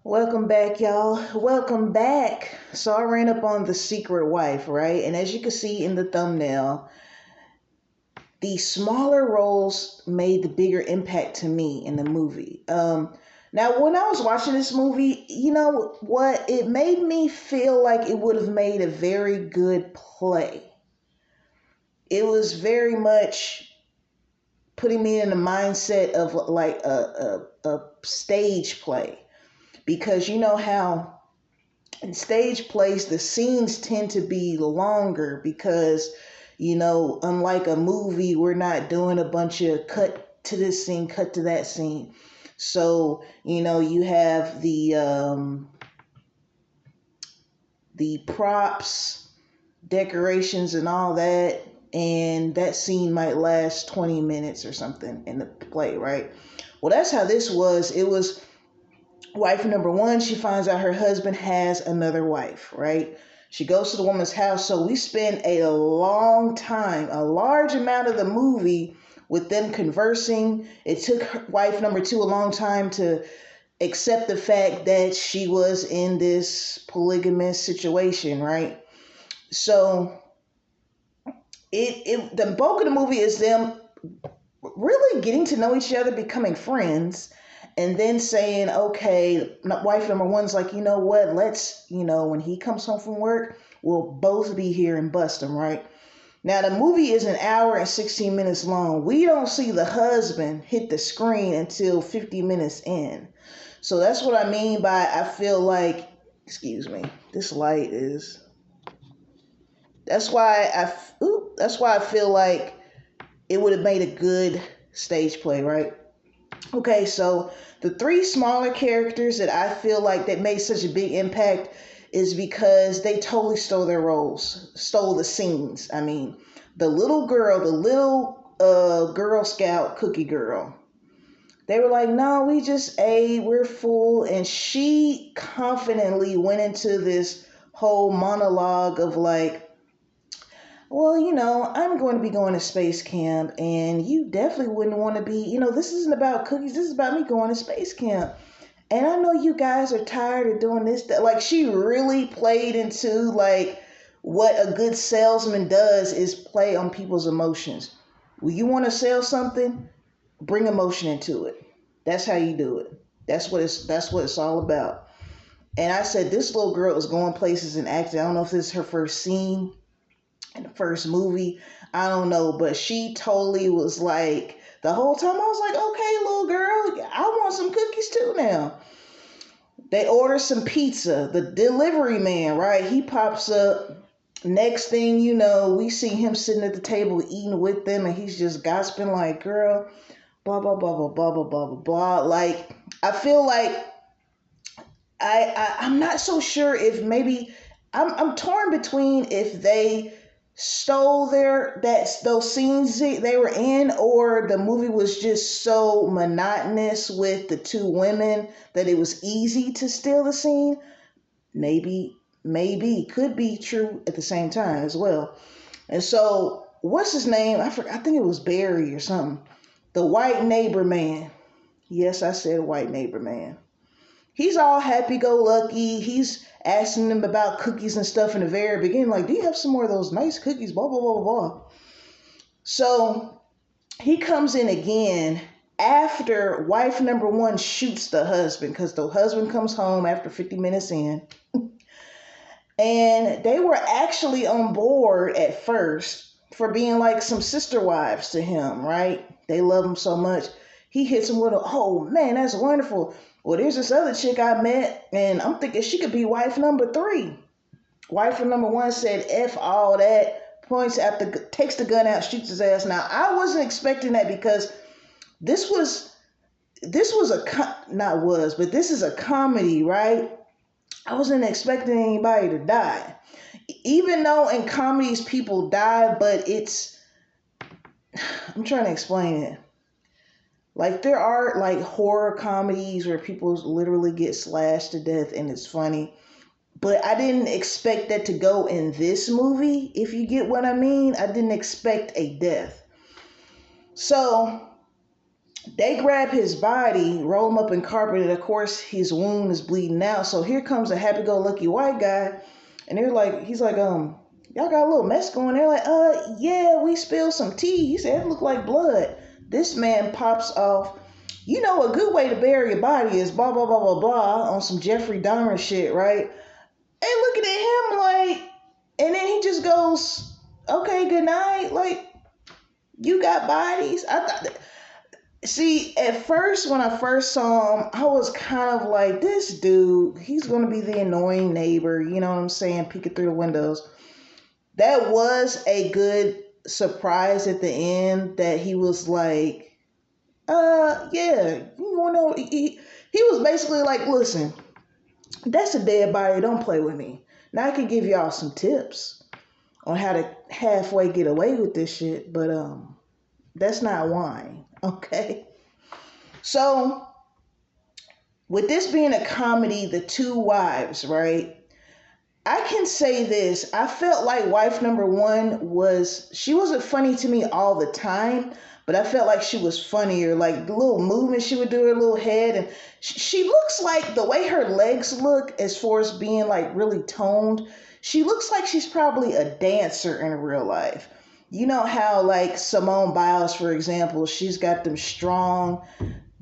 Welcome back, y'all. Welcome back. So I ran up on The Secret Wife, right? And as you can see in the thumbnail, the smaller roles made the bigger impact to me in the movie. Now, when I was watching this movie, you know what? It made me feel like it would have made a very good play. It was very much putting me in the mindset of like a stage play because you know how in stage plays the scenes tend to be longer because unlike a movie we're not doing a bunch of cut to this scene, cut to that scene. So you have the props, decorations, and all that, and that scene might last 20 minutes or something in the play, right? Well, that's how this was. It was wife number one, she finds out her husband has another wife, right? She goes to the woman's house. So we spend a long time, a large amount of the movie with them conversing. It took wife number two a long time to accept the fact that she was in this polygamous situation, right? So the bulk of the movie is them really getting to know each other, becoming friends, and then saying, okay, wife number one's like, you know what, let's, when he comes home from work, we'll both be here and bust him, right? Now, the movie is an hour and 16 minutes long. We don't see the husband hit the screen until 50 minutes in. So that's what I mean by I feel like, excuse me, this light is, that's why that's why I feel like it would have made a good stage play, right? Okay, so the three smaller characters that I feel like that made such a big impact is because they totally stole their roles, stole the scenes. I mean, the little girl, the little Girl Scout cookie girl, they were like, no, we just ate, we're full. And she confidently went into this whole monologue of like, well, I'm going to be going to space camp, and you definitely wouldn't want to be, this isn't about cookies. This is about me going to space camp. And I know you guys are tired of doing this. That. Like, she really played into, like, what a good salesman does is play on people's emotions. When you want to sell something, bring emotion into it. That's how you do it. That's what it's all about. And I said, this little girl is going places and acting. I don't know if this is her first scene in the first movie. I don't know, but she totally was like, the whole time I was like, okay, little girl, I want some cookies too now. They order some pizza. The delivery man, right? He pops up. Next thing you know, we see him sitting at the table eating with them, and he's just gossiping like, girl, blah, blah, blah, blah, blah, blah, blah, blah, blah. Like, I feel like I'm not so sure if maybe I'm torn between if they stole those scenes they were in, or the movie was just so monotonous with the two women that it was easy to steal the scene. Maybe could be true at the same time as well. And so what's his name? I forgot. I think it was Barry or something. The white neighbor man. Yes, I said white neighbor man. He's all happy go lucky. He's asking them about cookies and stuff in the very beginning, like, do you have some more of those nice cookies? Blah, blah, blah, blah. So he comes in again after wife number one shoots the husband, because the husband comes home after 50 minutes in. And they were actually on board at first for being like some sister wives to him, right? They love him so much. He hits him with a, oh man, that's wonderful. Well, there's this other chick I met, and I'm thinking she could be wife number three. Wife number one said, F all that, points at takes the gun out, shoots his ass. Now, I wasn't expecting that because this was not was, but this is a comedy, right? I wasn't expecting anybody to die. Even though in comedies people die, but I'm trying to explain it. Like, there are like horror comedies where people literally get slashed to death and it's funny. But I didn't expect that to go in this movie, if you get what I mean. I didn't expect a death. So They grab his body, roll him up in carpet, and of course his wound is bleeding out. So here comes a happy-go-lucky white guy, and he's like, y'all got a little mess going. They're like, yeah, we spilled some tea. He said it looked like blood. This man pops off. You know, a good way to bury a body is blah blah blah blah blah on some Jeffrey Dahmer shit, right? And looking at him like, and then he just goes, okay, good night. Like, you got bodies. I thought. See, at first, when I first saw him, I was kind of like, this dude, he's going to be the annoying neighbor, you know what I'm saying, peeking through the windows. That was a good surprise at the end that he was like, yeah, you know, he was basically like, listen, that's a dead body, don't play with me. Now I can give y'all some tips on how to halfway get away with this shit, but that's not wine, okay? So, with this being a comedy, The Two Wives, right? I can say this. I felt like wife number one she wasn't funny to me all the time, but I felt like she was funnier. Like the little movement she would do, her little head. And she looks like the way her legs look, as far as being like really toned, she looks like she's probably a dancer in real life. You know how, like, Simone Biles, for example, she's got them strong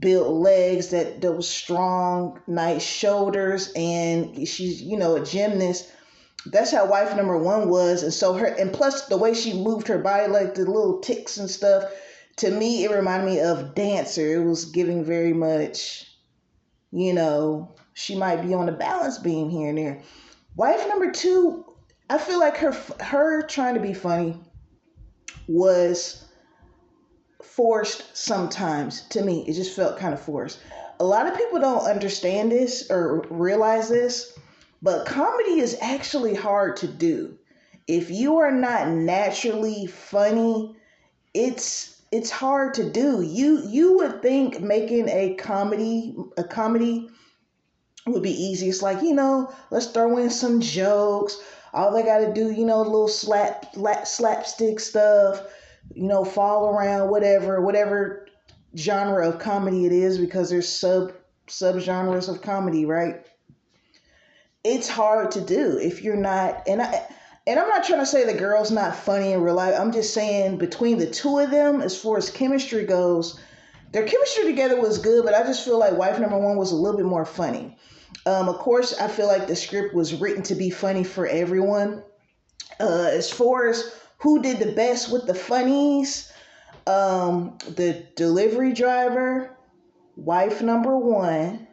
built legs, those strong, nice shoulders, and she's, you know, a gymnast. That's how wife number one was. And so and plus the way she moved her body, like the little ticks and stuff, to me, it reminded me of Dancer. It was giving very much, you know, she might be on the balance beam here and there. Wife number two, I feel like her trying to be funny was forced sometimes. To me, it just felt kind of forced. A lot of people don't understand this or realize this, but comedy is actually hard to do. If you are not naturally funny, it's hard to do. You would think making a comedy would be easy. It's like, you know, let's throw in some jokes. All they got to do, you know, a little slapstick stuff, you know, fall around, whatever genre of comedy it is, because there's sub genres of comedy, right? It's hard to do if you're not, and I'm not trying to say the girl's not funny in real life. I'm just saying between the two of them, as far as chemistry goes, their chemistry together was good, but I just feel like wife number one was a little bit more funny. Of course, I feel like the script was written to be funny for everyone. As far as who did the best with the funnies, the delivery driver, wife number one,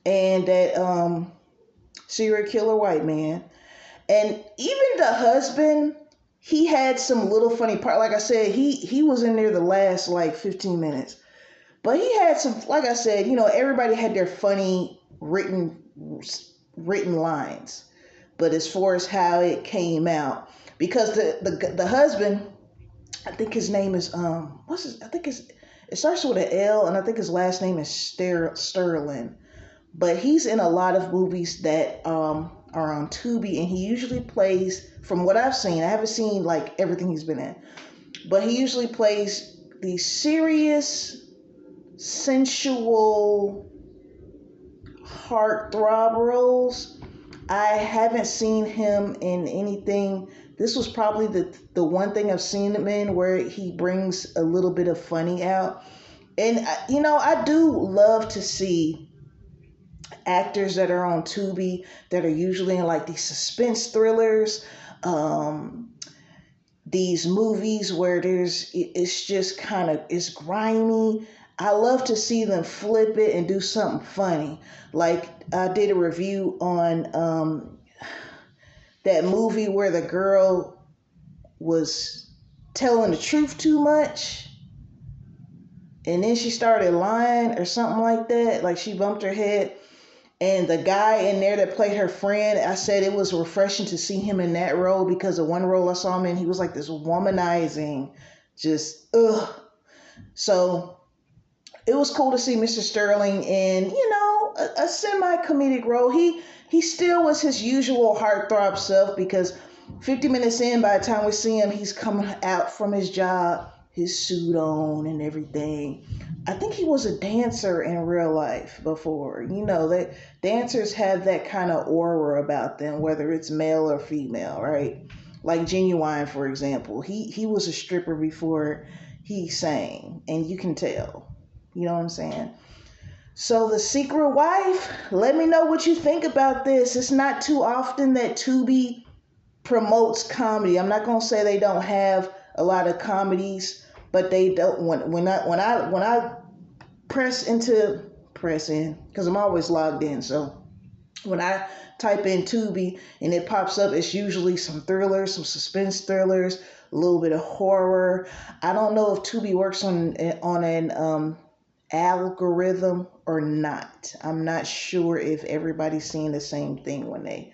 and that serial killer white man. And even the husband, he had some little funny part. Like I said, he was in there the last like 15 minutes. But he had some, like I said, you know, everybody had their funny written lines. But as far as how it came out, because the husband, I think his name is I think it starts with an L, and I think his last name is Sterling. But he's in a lot of movies that are on Tubi, and he usually plays, from what I've seen, I haven't seen like everything he's been in, but he usually plays these serious, sensual, heartthrob roles. I haven't seen him in anything. This was probably the one thing I've seen him in where he brings a little bit of funny out. And you know, I do love to see actors that are on Tubi that are usually in like these suspense thrillers, these movies where it's just kind of, it's grimy. I love to see them flip it and do something funny. Like I did a review on that movie where the girl was telling the truth too much, and then she started lying or something like that. Like she bumped her head. And the guy in there that played her friend, I said it was refreshing to see him in that role, because the one role I saw him in, he was like this womanizing, just ugh. So it was cool to see Mr. Sterling in, you know, a semi-comedic role. He still was his usual heartthrob self, because 50 minutes in, by the time we see him, he's coming out from his job his suit on and everything. I think he was a dancer in real life before. You know, that dancers have that kind of aura about them, whether it's male or female, right? Like Genuine, for example. He was a stripper before he sang, and you can tell. You know what I'm saying? So The Secret Wife, let me know what you think about this. It's not too often that Tubi promotes comedy. I'm not gonna say they don't have a lot of comedies, but they don't. When I press in because I'm always logged in. So when I type in Tubi and it pops up, it's usually some thrillers, some suspense thrillers, a little bit of horror. I don't know if Tubi works on an algorithm or not. I'm not sure if everybody's seeing the same thing when they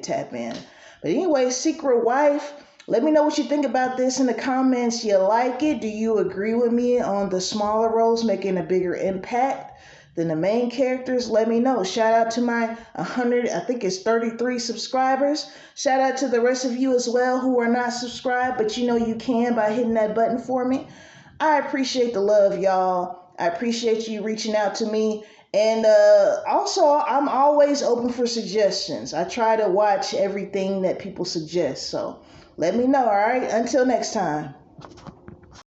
tap in. But anyway, Secret Wife. Let me know what you think about this in the comments. You like it? Do you agree with me on the smaller roles making a bigger impact than the main characters? Let me know. Shout out to my 100, I think it's 33 subscribers. Shout out to the rest of you as well who are not subscribed, but you know you can by hitting that button for me. I appreciate the love, y'all. I appreciate you reaching out to me. And also, I'm always open for suggestions. I try to watch everything that people suggest. So let me know, all right? Until next time.